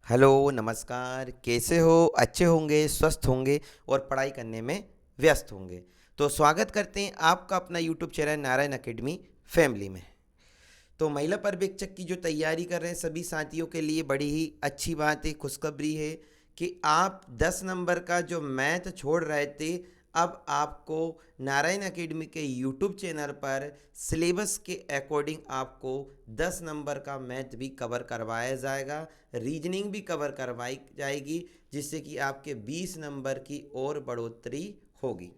Hello, नमस्कार। कैसे हो? अच्छे होंगे, स्वस्थ होंगे और पढ़ाई करने में व्यस्त होंगे। तो स्वागत करते हैं आपका अपना YouTube channel Narayan academy family में। तो महिला पर्यवेक्षक की जो तैयारी कर रहे हैं सभी साथियों के लिए बड़ी ही अच्छी बात है, खुशखबरी है कि आप 10 नंबर का जो मैथ छोड़ रहे थे, अब आपको नारायण अकेडमी के यूट्यूब चैनल पर सिलेबस के अकॉर्डिंग आपको 10 नंबर का मैथ भी कवर करवाया जाएगा, रीजनिंग भी कवर करवाई जाएगी, जिससे कि आपके 20 नंबर की और बढ़ोतरी होगी।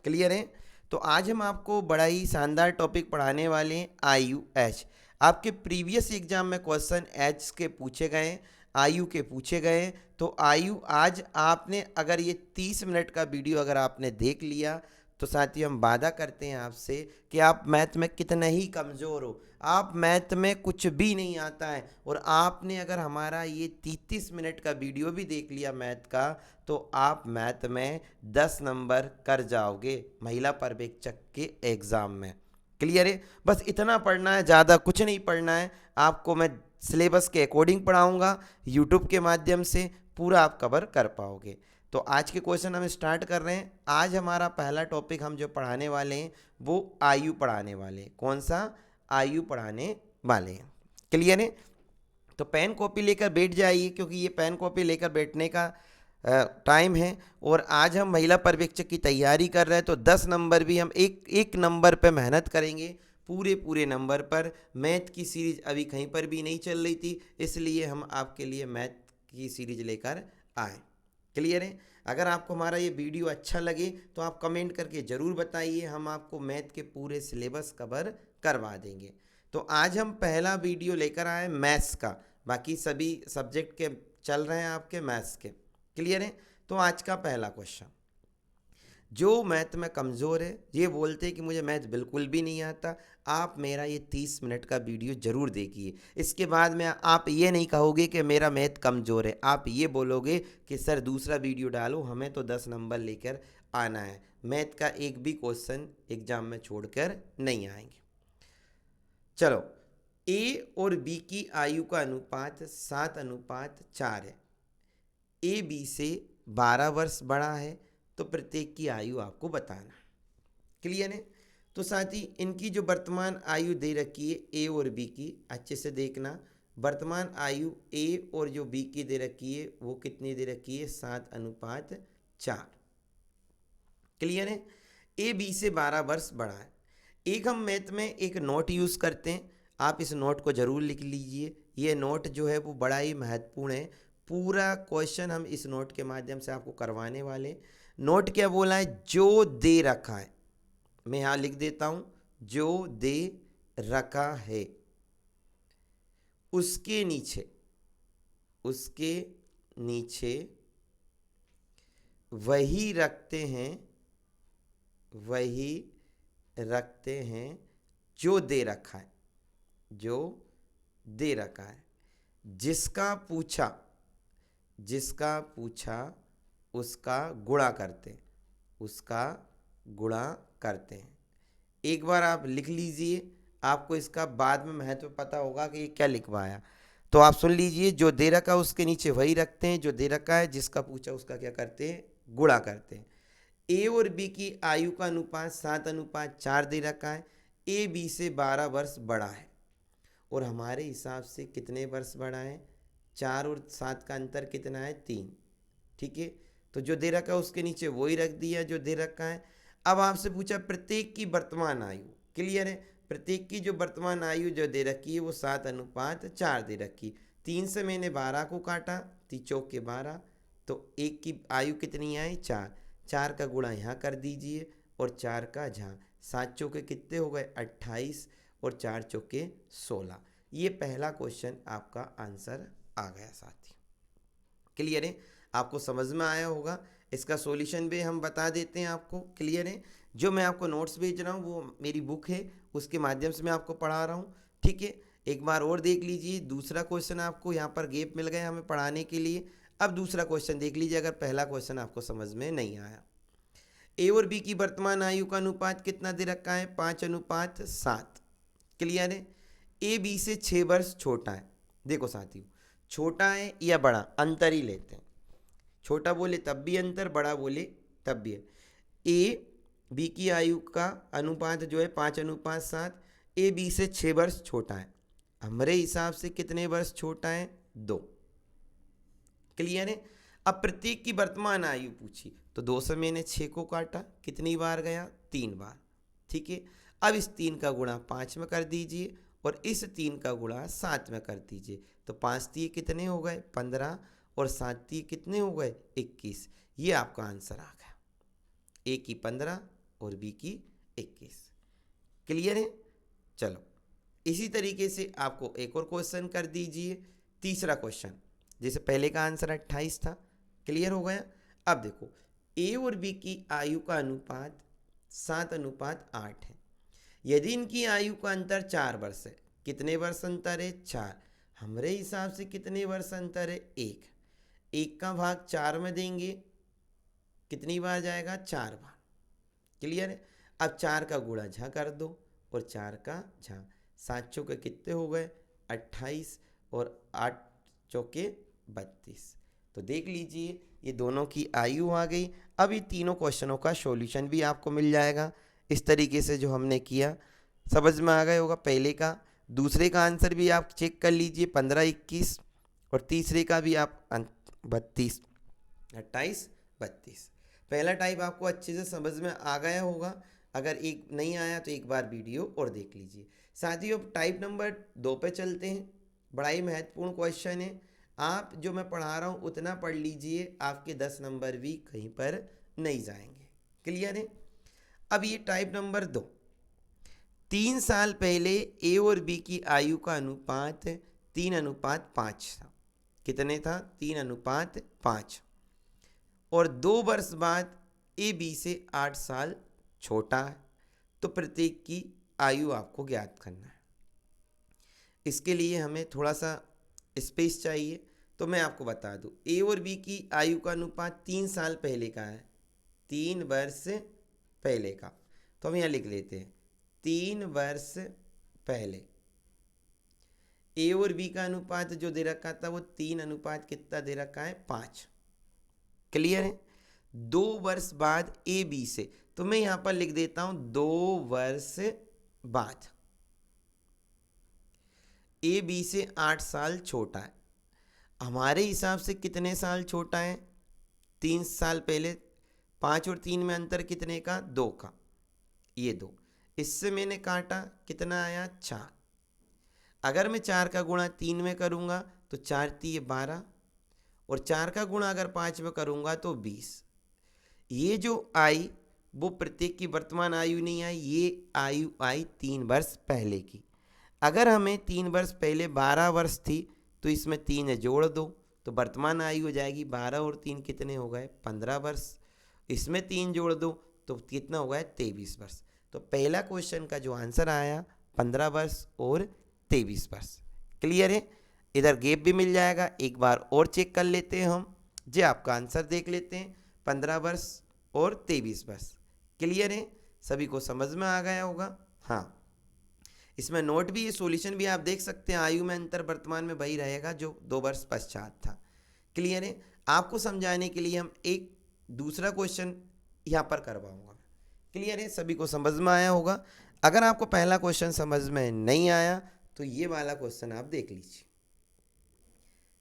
क्लियर है? तो आज हम आपको बड़ा ही शानदार टॉपिक पढ़ाने वाले हैं, आयु एच। आपके प्रीवियस एग्जाम में क्वेश्चन एच के पूछे गए हैं, आयु के पूछे गए हैं। तो आयु आज आपने अगर ये 30 मिनट का वीडियो अगर आपने देख लिया तो साथियों हम वादा करते हैं आपसे कि आप मैथ में कितने ही कमज़ोर हो, आप मैथ में कुछ भी नहीं आता है और आपने अगर हमारा ये 33 मिनट का वीडियो भी देख लिया मैथ का, तो आप मैथ में 10 नंबर कर जाओगे महिला पर्यवेक्षक के एग्ज़ाम में। क्लियर है? बस इतना पढ़ना है, ज़्यादा कुछ नहीं पढ़ना है। आपको मैं सिलेबस के अकॉर्डिंग पढ़ाऊँगा, यूट्यूब के माध्यम से पूरा आप कवर कर पाओगे। तो आज के क्वेश्चन हम स्टार्ट कर रहे हैं। आज हमारा पहला टॉपिक हम जो पढ़ाने वाले हैं वो आयु पढ़ाने वाले हैं। कौन सा? आयु पढ़ाने वाले हैं। क्लियर है? तो पेन कॉपी लेकर बैठ जाइए, क्योंकि ये पेन कॉपी लेकर बैठने का टाइम है। और आज हम महिला पर्यवेक्षक की तैयारी कर रहे हैं, तो 10 नंबर भी हम एक एक नंबर पर मेहनत करेंगे, पूरे पूरे नंबर पर। मैथ की सीरीज अभी कहीं पर भी नहीं चल रही थी, इसलिए हम आपके लिए मैथ की सीरीज लेकर आए। क्लियर है? अगर आपको हमारा ये वीडियो अच्छा लगे तो आप कमेंट करके ज़रूर बताइए, हम आपको मैथ के पूरे सिलेबस कवर करवा देंगे। तो आज हम पहला वीडियो लेकर आए मैथ्स का, बाकी सभी सब्जेक्ट के चल रहे हैं आपके मैथ्स के। क्लियर है? तो आज का पहला क्वेश्चन, जो मैथ में कमज़ोर है, ये बोलते हैं कि मुझे मैथ बिल्कुल भी नहीं आता, आप मेरा ये 30 मिनट का वीडियो ज़रूर देखिए। इसके बाद में आप ये नहीं कहोगे कि मेरा मैथ कमज़ोर है, आप ये बोलोगे कि सर दूसरा वीडियो डालो, हमें तो 10 नंबर लेकर आना है, मैथ का एक भी क्वेश्चन एग्जाम में छोड़कर नहीं आएंगे। चलो, ए और बी की आयु का अनुपात 7:4 है। ए बी से 12 वर्ष बड़ा है, तो प्रत्येक की आयु आपको बताना। क्लियर है? तो साथ ही इनकी जो वर्तमान आयु दे रखी है ए और बी की, अच्छे से देखना। वर्तमान आयु ए और जो बी की दे रखी है वो कितनी दे रखी है? 7:4। क्लियर है? ए बी से 12 वर्ष बड़ा है। एक हम मैथ में एक नोट यूज़ करते हैं, आप इस नोट को ज़रूर लिख लीजिए। ये नोट जो है वो बड़ा ही महत्वपूर्ण है, पूरा क्वेश्चन हम इस नोट के माध्यम से आपको करवाने वाले। नोट क्या बोला है? जो दे रखा है, मैं यहाँ लिख देता हूँ, जो दे रखा है उसके नीचे, उसके नीचे वही रखते हैं, वही रखते हैं जो दे रखा है, जो दे रखा है। जिसका पूछा, जिसका पूछा उसका गुणा करते हैं, उसका गुणा करते हैं। एक बार आप लिख लीजिए, आपको इसका बाद में महत्व पता होगा कि ये क्या लिखवाया। तो आप सुन लीजिए, जो दे रखा है उसके नीचे वही रखते हैं जो दे रखा है, जिसका पूछा उसका क्या करते हैं? गुणा करते हैं। ए और बी की आयु का अनुपात 7:4 दे रखा है। ए बी से 12 वर्ष बड़ा है, और हमारे हिसाब से कितने वर्ष बड़ा है? 4 और 7 का अंतर कितना है? 3। ठीक है? तो जो दे रखा है उसके नीचे वही रख दिया जो दे रखा है। अब आपसे पूछा प्रत्येक की वर्तमान आयु। क्लियर है? प्रत्येक की जो वर्तमान आयु जो दे रखी है वो 7:4 दे रखी। 3 से मैंने 12 को काटा, 3 चौके 12, तो एक की आयु कितनी आई? 4। 4 का गुणा यहाँ कर दीजिए और 4 का जहाँ, 7 चौके कितने हो गए? 28, और 4 चौके 16। ये पहला क्वेश्चन आपका आंसर आ गया साथी। क्लियर है? आपको समझ में आया होगा। इसका सॉल्यूशन भी हम बता देते हैं आपको। क्लियर है? जो मैं आपको नोट्स भेज रहा हूँ वो मेरी बुक है, उसके माध्यम से मैं आपको पढ़ा रहा हूँ। ठीक है? एक बार और देख लीजिए, दूसरा क्वेश्चन आपको यहाँ पर गैप मिल गया हमें पढ़ाने के लिए। अब दूसरा क्वेश्चन देख लीजिए, अगर पहला क्वेश्चन आपको समझ में नहीं आया। ए और बी की वर्तमान आयु का अनुपात कितना दे रखा है? 5:7। क्लियर है? ए बी से 6 वर्ष छोटा है। देखो साथियों, छोटा है या बड़ा, अंतर ही लेते हैं। छोटा बोले तब भी अंतर, बड़ा बोले तब भी। ए बी की आयु का अनुपात जो है 5:7, ए बी से 6 वर्ष छोटा है। हमारे हिसाब से कितने वर्ष छोटा है? 2। क्लियर है। अब प्रत्येक की वर्तमान आयु पूछी तो 2 से मैंने 6 को काटा, कितनी बार गया? 3 बार। ठीक है। अब इस 3 का गुणा 5 में कर दीजिए और इस 3 का गुणा 7 में कर दीजिए, तो 5 दिए कितने हो गए? 15, और 7 दिए कितने हो गए? 21। ये आपका आंसर आ गया। ए की 15 और बी की 21। क्लियर है। चलो इसी तरीके से आपको एक और क्वेश्चन कर दीजिए, तीसरा क्वेश्चन। जैसे पहले का आंसर 28 था, क्लियर हो गया। अब देखो ए और बी की आयु का अनुपात 7:8 है। यदि इनकी आयु का अंतर 4 वर्ष है, कितने वर्ष अंतर है? 4। हमारे हिसाब से कितने वर्ष अंतर है? 1। 1 का भाग 4 में देंगे, कितनी बार जाएगा? 4 बार। क्लियर है। अब 4 का गुणा झा कर दो और 4 का झा, 7 चौके कितने हो गए? 28, और 8 चौके 32। तो देख लीजिए ये दोनों की आयु आ गई। अब ये तीनों क्वेश्चनों का सॉल्यूशन भी आपको मिल जाएगा इस तरीके से जो हमने किया, समझ में आ गया होगा। पहले का, दूसरे का आंसर भी आप चेक कर लीजिए, 15-21, और तीसरे का भी आप 32, 28, 32। पहला टाइप आपको अच्छे से समझ में आ गया होगा। अगर एक नहीं आया तो एक बार वीडियो और देख लीजिए। साथियों अब टाइप नंबर 2 पे चलते हैं। बड़ा ही महत्वपूर्ण क्वेश्चन है। आप जो मैं पढ़ा रहा हूँ उतना पढ़ लीजिए, आपके 10 नंबर भी कहीं पर नहीं जाएंगे। क्लियर है। अब ये टाइप नंबर 2, 3 साल पहले ए और बी की आयु का अनुपात 3:5 था। कितने था? 3:5। और 2 वर्ष बाद ए बी से 8 साल छोटा है, तो प्रत्येक की आयु आपको ज्ञात करना है। इसके लिए हमें थोड़ा सा स्पेस चाहिए, तो मैं आपको बता दूं, ए और बी की आयु का अनुपात 3 साल पहले का है, 3 वर्ष पहले का। तो हम यहाँ लिख लेते हैं 3 वर्ष पहले। ए और बी का अनुपात जो दे रखा था वो 3 अनुपात कितना दे रखा है? 5। क्लियर है। 2 वर्ष बाद ए बी से, तो मैं यहां पर लिख देता हूं 2 वर्ष बाद। ए बी से 8 साल छोटा है। हमारे हिसाब से कितने साल छोटा है? 3 साल पहले। 5 और 3 में अंतर कितने का? 2 का। ये 2, इससे मैंने काटा, कितना आया? 4। अगर मैं 4 का गुणा 3 में करूंगा तो 4 3 12, और 4 का गुणा अगर 5 में करूंगा तो 20। ये जो आई वो प्रत्येक की वर्तमान आयु नहीं आई, ये आयु आई 3 वर्ष पहले की। अगर हमें 3 वर्ष पहले 12 वर्ष थी तो इसमें 3 जोड़ दो, तो वर्तमान आयु हो जाएगी 12 और 3 कितने हो गए? 15 वर्ष। इसमें 3 जोड़ दो तो कितना हो गया? 23 वर्ष। तो पहला क्वेश्चन का जो आंसर आया 15 वर्ष और 23 वर्ष। क्लियर है। इधर गैप भी मिल जाएगा, एक बार और चेक कर लेते हैं हम। जी आपका आंसर देख लेते हैं, 15 वर्ष और 23 वर्ष। क्लियर है। सभी को समझ में आ गया होगा। हाँ, इसमें नोट भी, ये सॉल्यूशन भी आप देख सकते हैं। आयु में अंतर वर्तमान में वही रहेगा जो 2 वर्ष पश्चात था। क्लियर है। आपको समझाने के लिए हम एक दूसरा क्वेश्चन यहाँ पर करवाऊंगा। क्लियर है। सभी को समझ में आया होगा। अगर आपको पहला क्वेश्चन समझ में नहीं आया तो ये वाला क्वेश्चन आप देख लीजिए।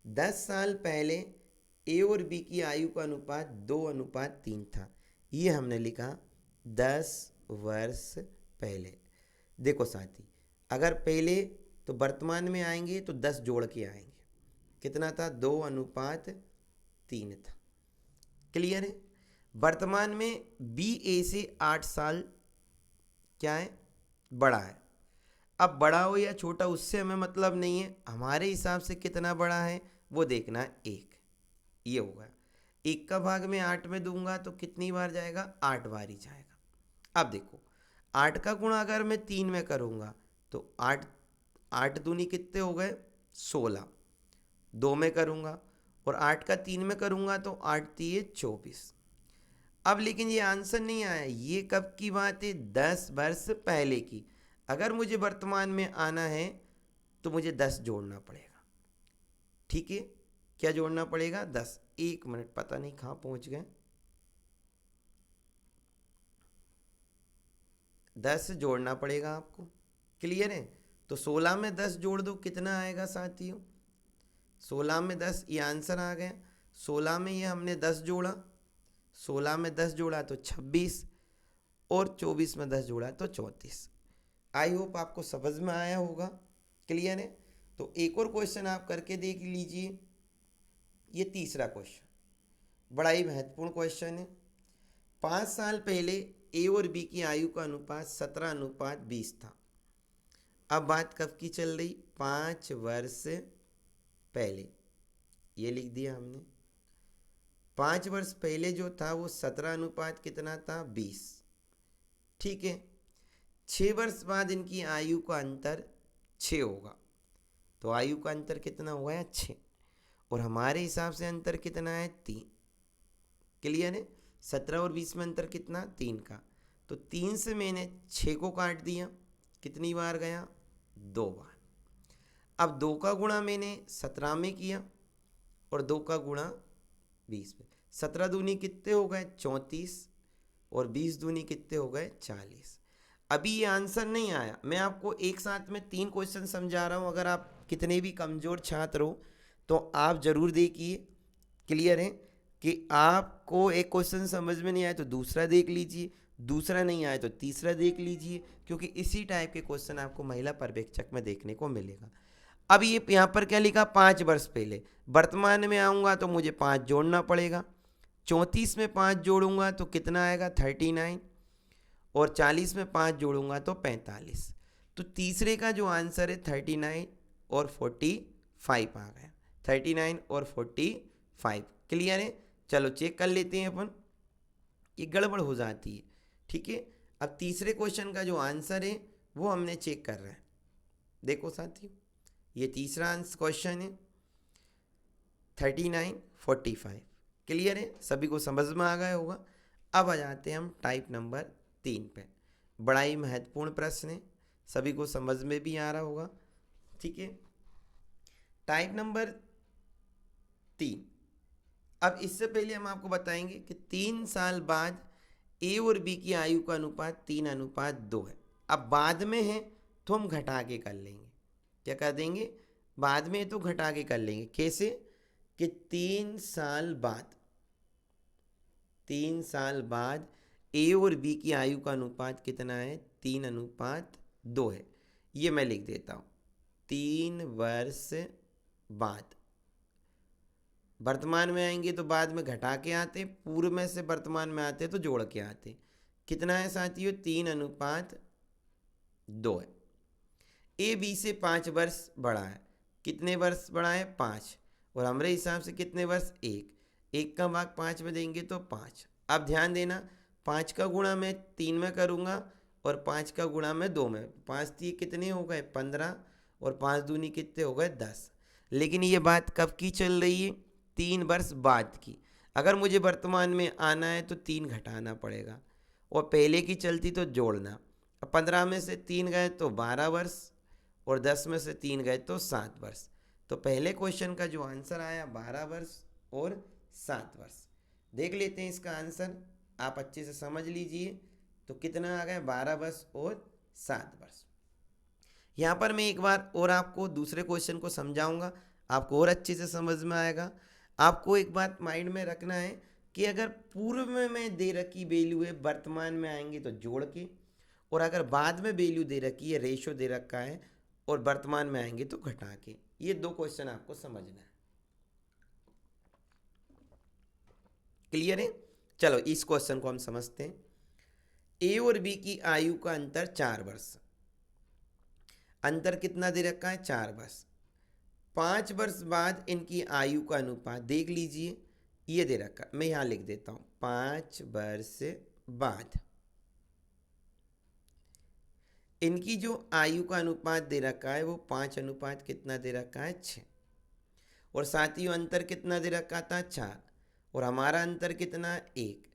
10 साल पहले ए और बी की आयु का अनुपात 2:3 था। ये हमने लिखा 10 वर्ष पहले। देखो साथी, अगर पहले तो वर्तमान में आएंगे तो 10 जोड़ के आएंगे, कितना था? 2:3 था। क्लियर है। वर्तमान में बी ए से 8 साल क्या है? बड़ा है। अब बड़ा हो या छोटा उससे हमें मतलब नहीं है, हमारे हिसाब से कितना बड़ा है वो देखना है। 1। ये होगा 1 का भाग में 8 में दूंगा तो कितनी बार जाएगा? 8 बार ही जाएगा। अब देखो 8 का गुणा अगर मैं 3 में करूंगा तो 8 8 दूनी कितने हो गए? 16। 2 में करूंगा और 8 का 3 में करूंगा तो 8 3 24। अब लेकिन ये आंसर नहीं आया। ये कब की बात है? 10 वर्ष पहले की। अगर मुझे वर्तमान में आना है तो मुझे 10 जोड़ना पड़ेगा। ठीक है, क्या जोड़ना पड़ेगा 10। 1 मिनट, पता नहीं कहाँ पहुँच गए। 10 जोड़ना पड़ेगा आपको, क्लियर है। तो 16 में 10 जोड़ दो, कितना आएगा साथियों? 16 में 10, ये आंसर आ गया। 16 में ये हमने 10 जोड़ा, 16 में 10 जोड़ा तो 26, और 24 में 10 जोड़ा तो 34। आई होप आपको समझ में आया होगा, क्लियर है। तो एक और क्वेश्चन आप करके देख लीजिए। ये तीसरा क्वेश्चन बड़ा ही महत्वपूर्ण क्वेश्चन है। 5 साल पहले ए और बी की आयु का अनुपात 17:20 था। अब बात कब की चल रही? 5 वर्ष पहले, ये लिख दिया हमने। 5 वर्ष पहले जो था वो 17 अनुपात कितना था? 20, ठीक है। 6 वर्ष बाद इनकी आयु का अंतर 6 होगा, तो आयु का अंतर कितना हुआ है? 6, और हमारे हिसाब से अंतर कितना है? 3, क्लियर है। 17 और 20 में अंतर कितना? 3 का। तो 3 से मैंने 6 को काट दिया, कितनी बार गया? 2 बार। अब 2 का गुणा मैंने 17 में किया और 2 का गुणा 20 में। 17 दूनी कितने हो गए? 34, और 20 दूनी कितने हो गए? 40। अभी ये आंसर नहीं आया, मैं आपको एक साथ में 3 क्वेश्चन समझा रहा हूँ। अगर आप कितने भी कमज़ोर छात्र हो तो आप ज़रूर देखिए, क्लियर है। कि आपको एक क्वेश्चन समझ में नहीं आया तो दूसरा देख लीजिए, दूसरा नहीं आया तो तीसरा देख लीजिए, क्योंकि इसी टाइप के क्वेश्चन आपको महिला पर्यवेक्षक में देखने को मिलेगा। अब ये यहाँ पर क्या लिखा? 5 वर्ष पहले। वर्तमान में आऊँगा तो मुझे 5 जोड़ना पड़ेगा। 34 में 5 जोड़ूंगा तो कितना आएगा? 39, और 40 में 5 जोड़ूंगा तो 45। तो तीसरे का जो आंसर है 39 और 45 आ गया। 39 और 45, क्लियर है। चलो चेक कर लेते हैं अपन, ये गड़बड़ हो जाती है, ठीक है। अब तीसरे क्वेश्चन का जो आंसर है वो हमने चेक कर रहा है। देखो साथियों, ये तीसरा क्वेश्चन है 39, 45, क्लियर है। सभी को समझ में आ गया होगा। अब आ जाते हैं हम टाइप नंबर 3 पे। बड़ा ही महत्वपूर्ण प्रश्न है, सभी को समझ में भी आ रहा होगा, ठीक है। Type number 3। अब इससे पहले हम आपको बताएंगे कि 3 साल बाद ए और बी की आयु का अनुपात 3:2 है। अब बाद में है तो हम घटा के कर लेंगे। क्या कर देंगे? बाद में तो घटा के कर लेंगे। कैसे? कि 3 साल बाद, 3 साल बाद ए और बी की आयु का अनुपात कितना है? 3:2 है। ये मैं लिख देता हूँ। 3 वर्ष बाद, वर्तमान में आएंगे तो बाद में घटा के आते, पूर्व में से वर्तमान में आते तो जोड़ के आते। कितना है साथियों? 3:2 है। ए बी से 5 वर्ष बड़ा है। कितने वर्ष बड़ा है? 5, और हमारे हिसाब से कितने वर्ष? 1। 1 का भाग 5 में देंगे तो 5। अब ध्यान देना, 5 का गुणा मैं 3 में करूँगा और 5 का गुणा मैं 2 में। 5 3 कितने हो गए? 15, और 5 दूनी कितने हो गए? 10। लेकिन ये बात कब की चल रही है? 3 वर्ष बाद की। अगर मुझे वर्तमान में आना है तो 3 घटाना पड़ेगा, और पहले की चलती तो जोड़ना। अब 15 में से 3 गए तो 12 वर्ष, और 10 में से 3 गए तो 7 वर्ष। तो पहले क्वेश्चन का जो आंसर आया 12 वर्ष और 7 वर्ष। देख लेते हैं इसका आंसर, आप अच्छे से समझ लीजिए। तो कितना आ गया? 12 वर्ष और 7 वर्ष। यहाँ पर मैं एक बार और आपको दूसरे क्वेश्चन को समझाऊंगा, आपको और अच्छे से समझ में आएगा। आपको एक बात माइंड में रखना है कि अगर पूर्व में दे रखी वैल्यू है, वर्तमान में आएंगे तो जोड़ के, और अगर बाद में वैल्यू दे रखी है, रेशो दे रखा है, और वर्तमान में आएंगे तो घटा के। ये 2 क्वेश्चन आपको समझना है, क्लियर है। चलो इस क्वेश्चन को हम समझते हैं। ए और बी की आयु का अंतर 4 वर्ष। अंतर कितना दे रखा है? 4 वर्ष। 5 वर्ष बाद इनकी आयु का अनुपात देख लीजिए, ये दे रखा, मैं यहाँ लिख देता हूँ 5 वर्ष बाद इनकी जो आयु का अनुपात दे रखा है वो 5 अनुपात कितना दे रखा है? 6। और साथ ही अंतर कितना दे रखा था? 4, और हमारा अंतर कितना? 1।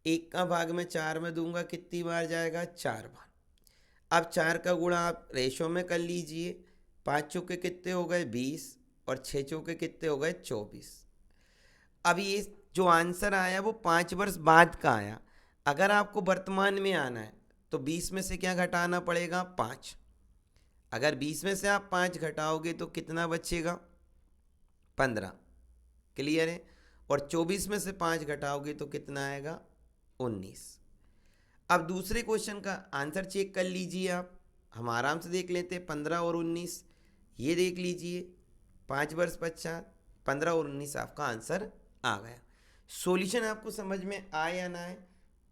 1 का भाग में 4 में दूंगा, कितनी बार जाएगा? 4 बार। अब 4 का गुणा आप रेशो में कर लीजिए, 5 चौके कितने हो गए? 20, और 6 चौके कितने हो गए 24। अब ये जो आंसर आया वो 5 वर्ष बाद का आया। अगर आपको वर्तमान में आना है तो 20 में से क्या घटाना पड़ेगा 5। अगर 20 में से आप 5 घटाओगे तो कितना बचेगा 15। क्लियर है। और 24 में से 5 घटाओगे तो कितना आएगा 19। अब दूसरे क्वेश्चन का आंसर चेक कर लीजिए आप, हम आराम से देख लेते हैं। 15 और 19 ये देख लीजिए, 5 वर्ष पश्चात 15 और 19 आपका आंसर आ गया। सॉल्यूशन आपको समझ में आए या ना आए,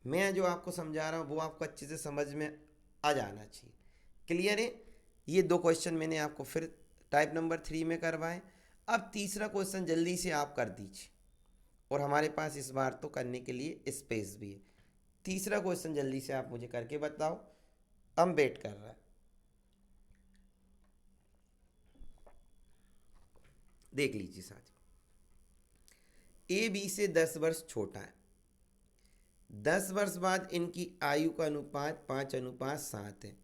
मैं जो आपको समझा रहा हूँ वो आपको अच्छे से समझ में आ जाना चाहिए। क्लियर है। ये 2 क्वेश्चन मैंने आपको फिर टाइप नंबर 3 में करवाए। अब तीसरा क्वेश्चन जल्दी से आप कर दीजिए, और हमारे पास इस बार तो करने के लिए स्पेस भी है। तीसरा क्वेश्चन जल्दी से आप मुझे करके बताओ, हम वेट कर रहा है। देख लीजिए साथियों, ए बी से 10 वर्ष छोटा है। 10 वर्ष बाद इनकी आयु का अनुपात 5:7 है।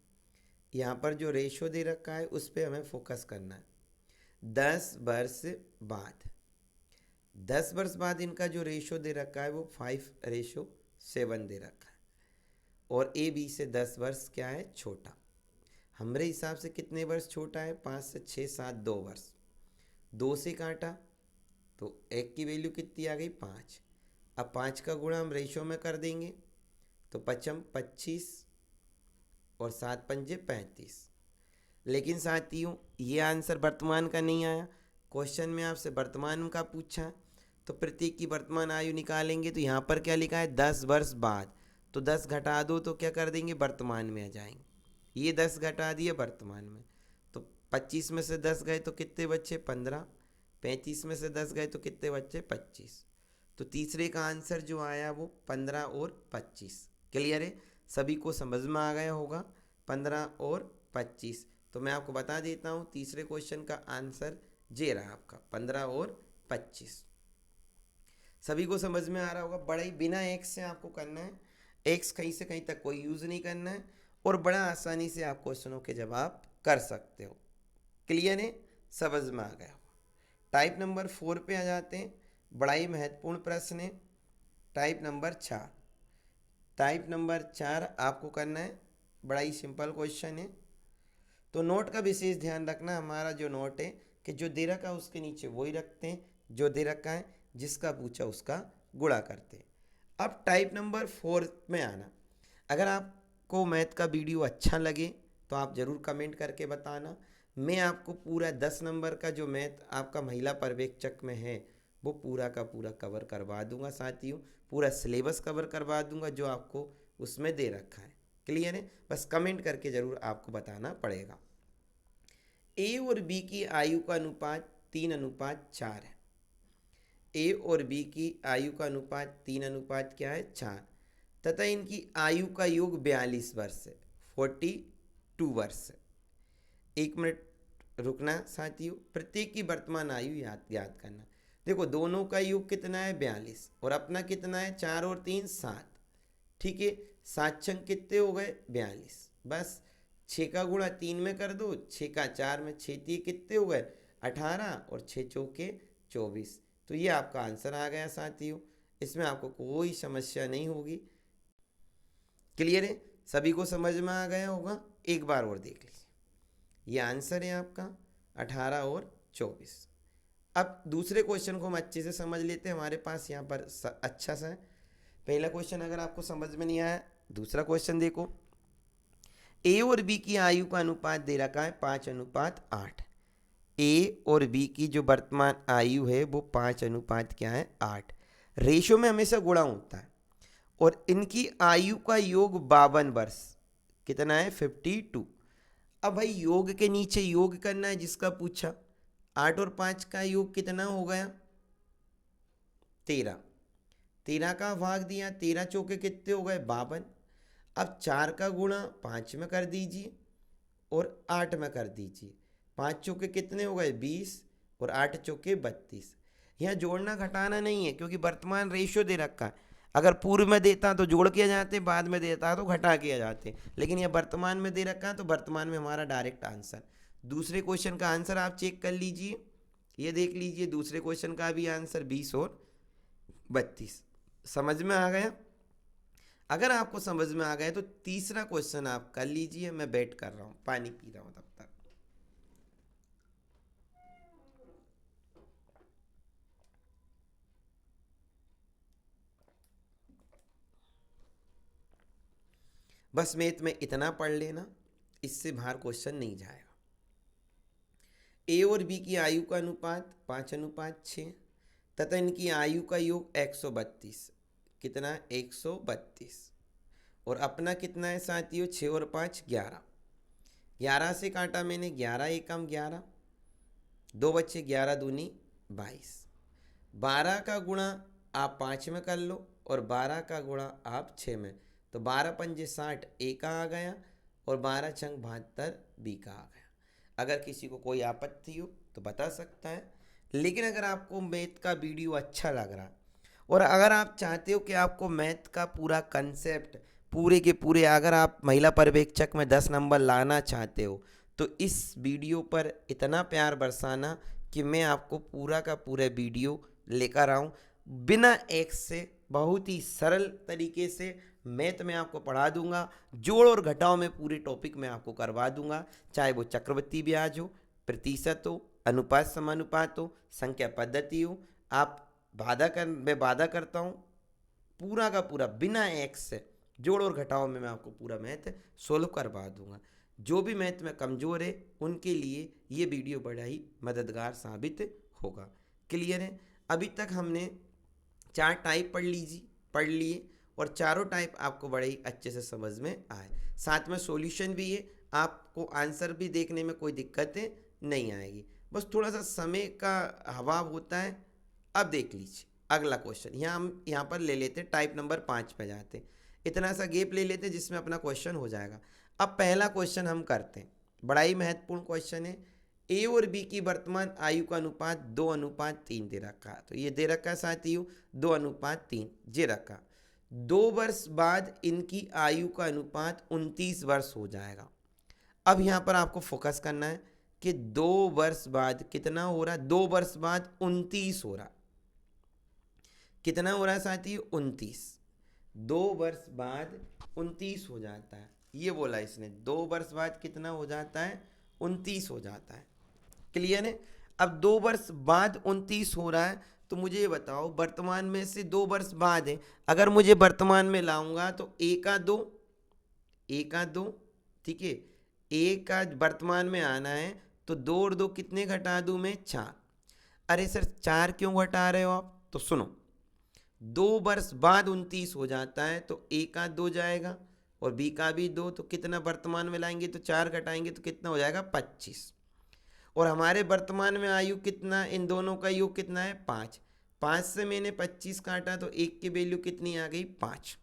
यहाँ पर जो रेशो दे रखा है उस पर हमें फोकस करना है। 10 वर्ष बाद, 10 वर्ष बाद इनका जो रेशो दे रखा है वो 5:7 दे रखा है। और ए बी से 10 वर्ष क्या है छोटा। हमारे हिसाब से कितने वर्ष छोटा है 5 से 6 7 2 वर्ष। 2 से काटा तो 1 की वैल्यू कितनी आ गई 5। अब 5 का गुणा हम रेशो में कर देंगे तो 5 25 और 7 पंजे 35। लेकिन साथियों ये आंसर वर्तमान का नहीं आया। क्वेश्चन में आपसे वर्तमान का पूछा तो प्रत्येक की वर्तमान आयु निकालेंगे तो यहाँ पर क्या लिखा है 10 वर्ष बाद, तो 10 घटा दो तो क्या कर देंगे वर्तमान में आ जाएंगे। ये 10 घटा दिए वर्तमान में, तो 25 में से 10 गए तो कितने बच्चे 15। 35 में से 10 गए तो कितने बच्चे 25। तो तीसरे का आंसर जो आया वो 15 और 25। क्लियर है, सभी को समझ में आ गया होगा 15 और 25। तो मैं आपको बता देता हूँ तीसरे क्वेश्चन का आंसर जे रहा आपका 15 और 25। सभी को समझ में आ रहा होगा। बड़ा ही बिना एक्स से आपको करना है, एक्स कहीं से कहीं तक कोई यूज़ नहीं करना है, और बड़ा आसानी से आप क्वेश्चनों के जवाब कर सकते हो। क्लियर है, समझ में आ गया। टाइप नंबर 4 पे आ जाते हैं। बड़ा ही महत्वपूर्ण प्रश्न है टाइप नंबर 4। टाइप नंबर 4 आपको करना है, बड़ा ही सिंपल क्वेश्चन है। तो नोट का विशेष ध्यान रखना, हमारा जो नोट है कि जो दे रखा है उसके नीचे वही रखते हैं, जो दे रखा है जिसका पूछा उसका गुणा करते हैं। अब टाइप नंबर 4 में आना। अगर आपको मैथ का वीडियो अच्छा लगे तो आप ज़रूर कमेंट करके बताना। मैं आपको पूरा 10 नंबर का जो मैथ आपका महिला पर्यवेक्षक में है वो पूरा का पूरा कवर करवा दूंगा साथियों। पूरा सिलेबस कवर करवा दूंगा जो आपको उसमें दे रखा है। क्लियर है, बस कमेंट करके ज़रूर आपको बताना पड़ेगा। ए और बी की आयु का अनुपात 3:4 है। ए और बी की आयु का अनुपात 3 क्या है 4, तथा इनकी आयु का योग 42 वर्ष है, 42 वर्ष है। 1 मिनट रुकना साथियों, प्रत्येक की वर्तमान आयु याद करना। देखो दोनों का योग कितना है 42 और अपना कितना है 4 और 3 7। ठीक है, 7 छंग कितने हो गए 42। बस 6 का गुणा 3 में कर दो, 6 का 4 में 6 3 कितने हो गए 18 और 6 चौके 24। तो ये आपका आंसर आ गया साथियों, इसमें आपको कोई समस्या नहीं होगी। क्लियर है, सभी को समझ में आ गया होगा। एक बार और देख लीजिए, ये आंसर है आपका 18 और 24। अब दूसरे क्वेश्चन को हम अच्छे से समझ लेते हैं, हमारे पास यहाँ पर अच्छा सा है। पहला क्वेश्चन अगर आपको समझ में नहीं आया, दूसरा क्वेश्चन देखो। ए और बी की आयु का अनुपात दे रखा है 5:8। ए और बी की जो वर्तमान आयु है वो 5 क्या है 8। रेशो में हमेशा गुणा होता है, और इनकी आयु का योग 52 वर्ष कितना है 52। अब भाई योग के नीचे योग करना है जिसका पूछा। 8 और 5 का योग कितना हो गया 13। 13 का भाग दिया, 13 चौके कितने हो गए 52। अब 4 का गुणा 5 में कर दीजिए और 8 में कर दीजिए। 5 चौके कितने हो गए 20 और 8 चौके 32। यहाँ जोड़ना घटाना नहीं है क्योंकि वर्तमान रेशियो दे रखा है। अगर पूर्व में देता तो जोड़ किया जाते, बाद में देता तो घटा किया जाते, लेकिन यह वर्तमान में दे रखा है तो वर्तमान में हमारा डायरेक्ट आंसर। दूसरे क्वेश्चन का आंसर आप चेक कर लीजिए, ये देख लीजिए दूसरे क्वेश्चन का भी आंसर 20 और 32। समझ में आ गया? अगर आपको समझ में आ गया तो तीसरा क्वेश्चन आप कर लीजिए। मैं वेट कर रहा हूँ, पानी पी रहा हूँ तब तक। बस मैथ में इतना पढ़ लेना, इससे बाहर क्वेश्चन नहीं जाएगा। ए और बी की आयु का अनुपात 5:6 तथा इनकी आयु का योग 132। कितना? 132। और अपना कितना है साथियों? 6 और 5 11। 11 से काटा मैंने, 11 एकम 11, 2 बच्चे 11 दूनी 22। 12 का गुणा आप 5 में कर लो और 12 का गुणा आप 6 में, तो 12 पंजे 60 ए का आ गया और 12 छंग 72 बी का आ गया। अगर किसी को कोई आपत्ति हो तो बता सकता है। लेकिन अगर आपको मैथ का वीडियो अच्छा लग रहा है और अगर आप चाहते हो कि आपको मैथ का पूरा कंसेप्ट पूरे के पूरे, अगर आप महिला पर्यवेक्षक में 10 नंबर लाना चाहते हो तो इस वीडियो पर इतना प्यार बरसाना कि मैं आपको पूरा का पूरा वीडियो लेकर आऊँ बिना एक से, बहुत ही सरल तरीके से मैथ में आपको पढ़ा दूंगा। जोड़ और घटाव में पूरे टॉपिक में आपको करवा दूंगा, चाहे वो चक्रवृद्धि ब्याज हो, प्रतिशत हो, अनुपात समानुपात हो, संख्या पद्धति हो। आप मैं वादा करता हूँ पूरा का पूरा बिना एक से जोड़ और घटाव में मैं आपको पूरा मैथ सोल्व करवा दूंगा। जो भी मैथ में कमज़ोर है उनके लिए ये वीडियो बड़ा ही मददगार साबित होगा। क्लियर है? अभी तक हमने 4 टाइप पढ़ लिए और चारों टाइप आपको बड़े ही अच्छे से समझ में आए। साथ में सॉल्यूशन भी है, आपको आंसर भी देखने में कोई दिक्कतें नहीं आएगी, बस थोड़ा सा समय का अभाव होता है। अब देख लीजिए अगला क्वेश्चन, हम यहाँ पर ले लेते हैं, टाइप नंबर 5 पे जाते हैं। इतना सा गैप ले लेते हैं जिसमें अपना क्वेश्चन हो जाएगा। अब पहला क्वेश्चन हम करते हैं, बड़ा ही महत्वपूर्ण क्वेश्चन है। ए और बी की वर्तमान आयु का अनुपात 2:3 दे रखा है। तो ये दे रखा है साथियों 2:3 दे रखा। 2 वर्ष बाद इनकी आयु का अनुपात 29 वर्ष हो जाएगा। अब यहाँ पर आपको फोकस करना है कि 2 वर्ष बाद कितना हो रहा है? 2 वर्ष बाद 29 हो रहा है। कितना हो रहा है साथियों? 29। 2 वर्ष बाद 29 हो जाता है, ये बोला इसने। 2 वर्ष बाद कितना हो जाता है? 29 हो जाता है। क्लियर है? अब 2 वर्ष बाद 29 हो रहा है, तो मुझे ये बताओ वर्तमान में से 2 वर्ष बाद है, अगर मुझे वर्तमान में लाऊंगा तो एक का दो, ठीक है, एक का वर्तमान में आना है तो 2 और 2 कितने घटा दूं मैं? 4। अरे सर 4 क्यों घटा रहे हो आप? तो सुनो, 2 वर्ष बाद 29 हो जाता है तो ए का 2 जाएगा और बी का भी 2, तो कितना वर्तमान में लाएंगे? तो 4 घटाएंगे तो कितना हो जाएगा? 25। और हमारे वर्तमान में आयु कितना, इन दोनों का योग कितना है? 5। 5 से मैंने 25 काटा तो एक की वैल्यू कितनी आ गई? 5।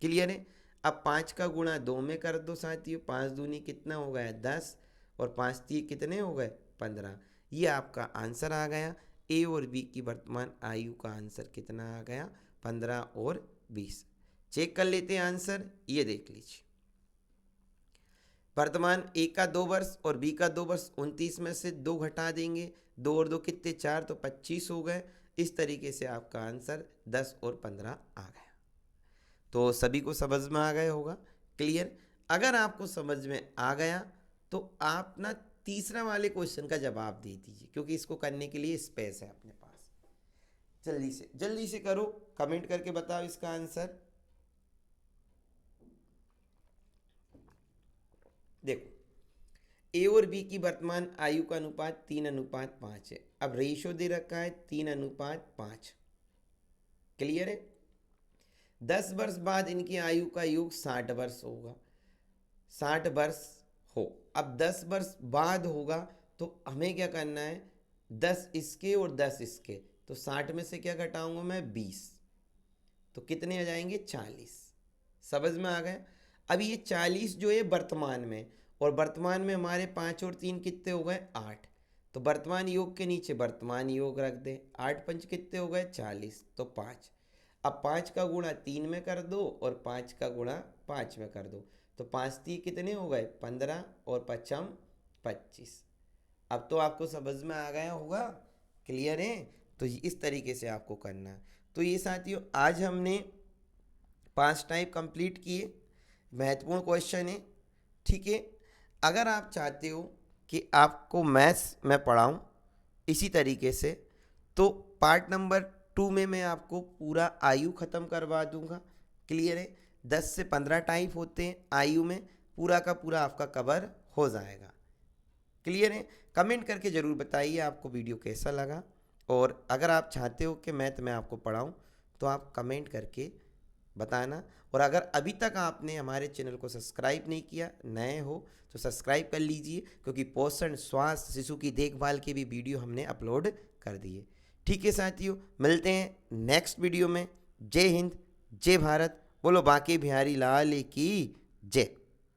क्लियर है? अब 5 का गुणा 2 में कर दो साथियों, 5 दूनी कितना हो गया? 10 और 5 तीन कितने हो गए? 15। ये आपका आंसर आ गया। ए और बी की वर्तमान आयु का आंसर कितना आ गया? 15 और 20। चेक कर लेते हैं आंसर, ये देख लीजिए। वर्तमान ए का 2 वर्ष और बी का 2 वर्ष, 29 में से 2 घटा देंगे, 2 और 2 कितने? 4, तो 25 हो गए। इस तरीके से आपका आंसर 10 और 15 आ गया। तो सभी को समझ में आ गया होगा। क्लियर? अगर आपको समझ में आ गया तो आप ना तीसरा वाले क्वेश्चन का जवाब दे दीजिए, क्योंकि इसको करने के लिए स्पेस है अपने पास। जल्दी से करो, कमेंट करके बताओ इसका आंसर। देखो, ए और बी की वर्तमान आयु का अनुपात 3:5 है। अब रेशियो दे रखा है 3:5। क्लियर है? 10 वर्ष बाद इनकी आयु का योग 60 वर्ष होगा। 60 वर्ष हो, अब 10 वर्ष बाद होगा तो हमें क्या करना है? 10 इसके और 10 इसके, तो 60 में से क्या घटाऊंगा मैं? 20, तो कितने आ जाएंगे? 40। समझ में आ गया? अब ये 40 जो है वर्तमान में, और वर्तमान में हमारे 5 और 3 कितने हो गए? 8। तो वर्तमान योग के नीचे वर्तमान योग रख दे। 8 पंच कितने हो गए? 40, तो 5। अब 5 का गुणा 3 में कर दो और 5 का गुणा 5 में कर दो, तो 5 3 कितने हो गए? 15 और 5 25। अब तो आपको समझ में आ गया होगा क्लियर है? तो इस तरीके से आपको करना है। तो ये साथियों आज हमने 5 टाइप कंप्लीट किए, महत्वपूर्ण क्वेश्चन है, ठीक है। अगर आप चाहते हो कि आपको मैथ्स मैं पढ़ाऊँ इसी तरीके से, तो पार्ट नंबर 2 में मैं आपको पूरा आयु ख़त्म करवा दूंगा। क्लियर है? 10 से 15 टाइप होते हैं आयु में, पूरा का पूरा आपका कवर हो जाएगा। क्लियर है? कमेंट करके ज़रूर बताइए आपको वीडियो कैसा लगा, और अगर आप चाहते हो कि मैथ मैं आपको पढ़ाऊँ तो आप कमेंट करके बताना। और अगर अभी तक आपने हमारे चैनल को सब्सक्राइब नहीं किया, नए हो तो सब्सक्राइब कर लीजिए, क्योंकि पोषण, स्वास्थ्य, शिशु की देखभाल के भी वीडियो हमने अपलोड कर दिए। ठीक है साथियों, मिलते हैं नेक्स्ट वीडियो में। जय हिंद, जय भारत, बोलो बांके बिहारी लाल की जय।